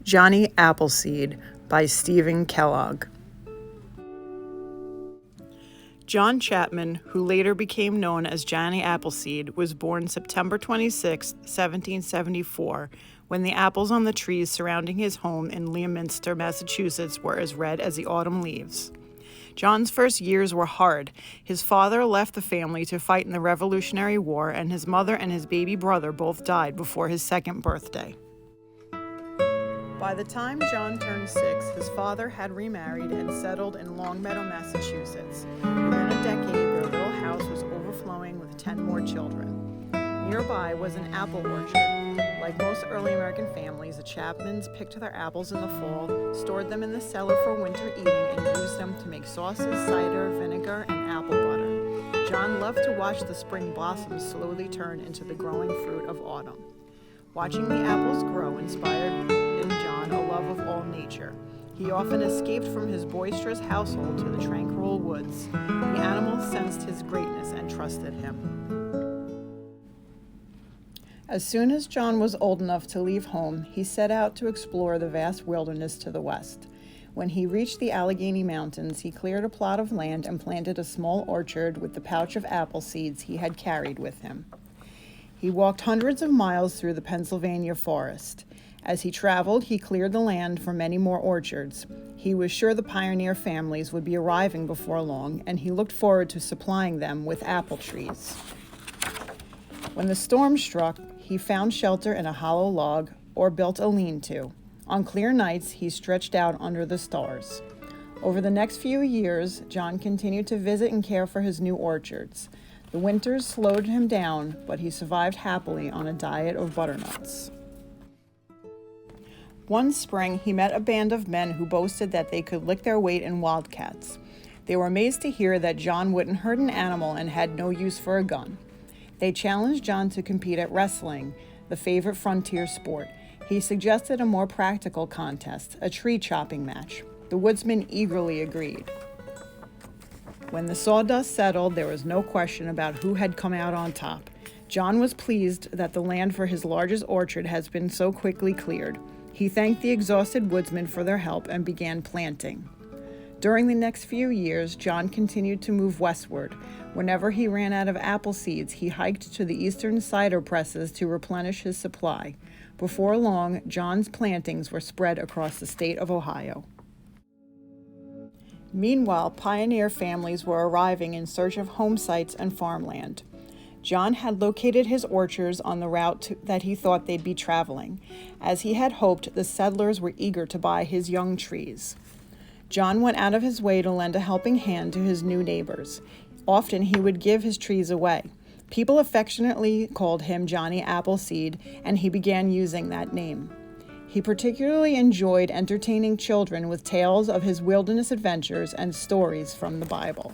Johnny Appleseed by Steven Kellogg. John Chapman, who later became known as Johnny Appleseed, was born September 26, 1774, when the apples on the trees surrounding his home in Leominster, Massachusetts were as red as the autumn leaves. John's first years were hard. His father left the family to fight in the Revolutionary War, and his mother and his baby brother both died before his second birthday. By the time John turned 6, his father had remarried and settled in Longmeadow, Massachusetts. Within a decade, their little house was overflowing with 10 more children. Nearby was an apple orchard. Like most early American families, the Chapmans picked their apples in the fall, stored them in the cellar for winter eating, and used them to make sauces, cider, vinegar, and apple butter. John loved to watch the spring blossoms slowly turn into the growing fruit of autumn. Watching the apples grow inspired in John a love of all nature. He often escaped from his boisterous household to the tranquil woods. The animals sensed his greatness and trusted him. As soon as John was old enough to leave home, he set out to explore the vast wilderness to the west. When he reached the Allegheny Mountains, he cleared a plot of land and planted a small orchard with the pouch of apple seeds he had carried with him. He walked hundreds of miles through the Pennsylvania forest. As he traveled, he cleared the land for many more orchards. He was sure the pioneer families would be arriving before long, and he looked forward to supplying them with apple trees. When the storm struck, he found shelter in a hollow log or built a lean-to. On clear nights, he stretched out under the stars. Over the next few years, John continued to visit and care for his new orchards. The winters slowed him down, but he survived happily on a diet of butternuts. One spring, he met a band of men who boasted that they could lick their weight in wildcats. They were amazed to hear that John wouldn't hurt an animal and had no use for a gun. They challenged John to compete at wrestling, the favorite frontier sport. He suggested a more practical contest, a tree chopping match. The woodsman eagerly agreed. When the sawdust settled, there was no question about who had come out on top. John was pleased that the land for his largest orchard has been so quickly cleared. He thanked the exhausted woodsmen for their help and began planting. During the next few years, John continued to move westward. Whenever he ran out of apple seeds, he hiked to the eastern cider presses to replenish his supply. Before long, John's plantings were spread across the state of Ohio. Meanwhile, pioneer families were arriving in search of home sites and farmland. John had located his orchards on the route that he thought they'd be traveling. As he had hoped, the settlers were eager to buy his young trees. John went out of his way to lend a helping hand to his new neighbors. Often he would give his trees away. People affectionately called him Johnny Appleseed, and he began using that name. He particularly enjoyed entertaining children with tales of his wilderness adventures and stories from the Bible.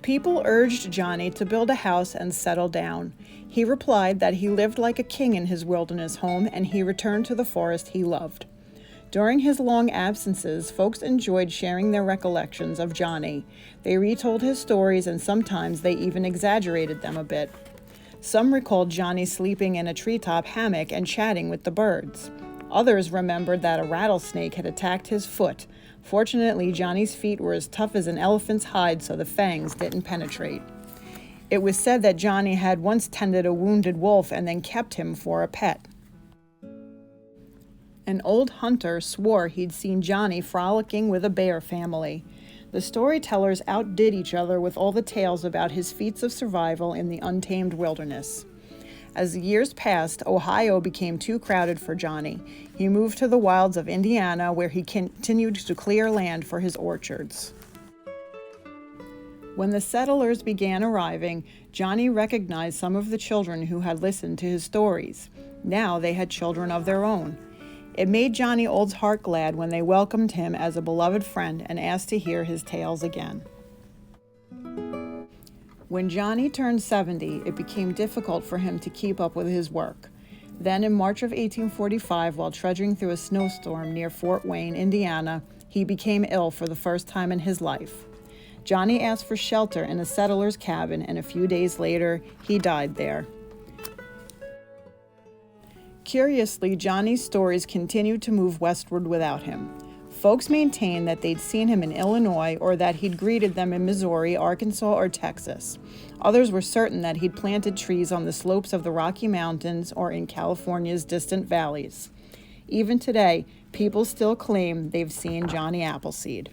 People urged Johnny to build a house and settle down. He replied that he lived like a king in his wilderness home, and he returned to the forest he loved. During his long absences, folks enjoyed sharing their recollections of Johnny. They retold his stories, and sometimes they even exaggerated them a bit. Some recalled Johnny sleeping in a treetop hammock and chatting with the birds. Others remembered that a rattlesnake had attacked his foot. Fortunately, Johnny's feet were as tough as an elephant's hide, so the fangs didn't penetrate. It was said that Johnny had once tended a wounded wolf and then kept him for a pet. An old hunter swore he'd seen Johnny frolicking with a bear family. The storytellers outdid each other with all the tales about his feats of survival in the untamed wilderness. As the years passed, Ohio became too crowded for Johnny. He moved to the wilds of Indiana, where he continued to clear land for his orchards. When the settlers began arriving, Johnny recognized some of the children who had listened to his stories. Now they had children of their own. It made Johnny Old's heart glad when they welcomed him as a beloved friend and asked to hear his tales again. When Johnny turned 70, it became difficult for him to keep up with his work. Then in March of 1845, while trudging through a snowstorm near Fort Wayne, Indiana, he became ill for the first time in his life. Johnny asked for shelter in a settler's cabin, and a few days later, he died there. Curiously, Johnny's stories continued to move westward without him. Folks maintained that they'd seen him in Illinois or that he'd greeted them in Missouri, Arkansas, or Texas. Others were certain that he'd planted trees on the slopes of the Rocky Mountains or in California's distant valleys. Even today, people still claim they've seen Johnny Appleseed.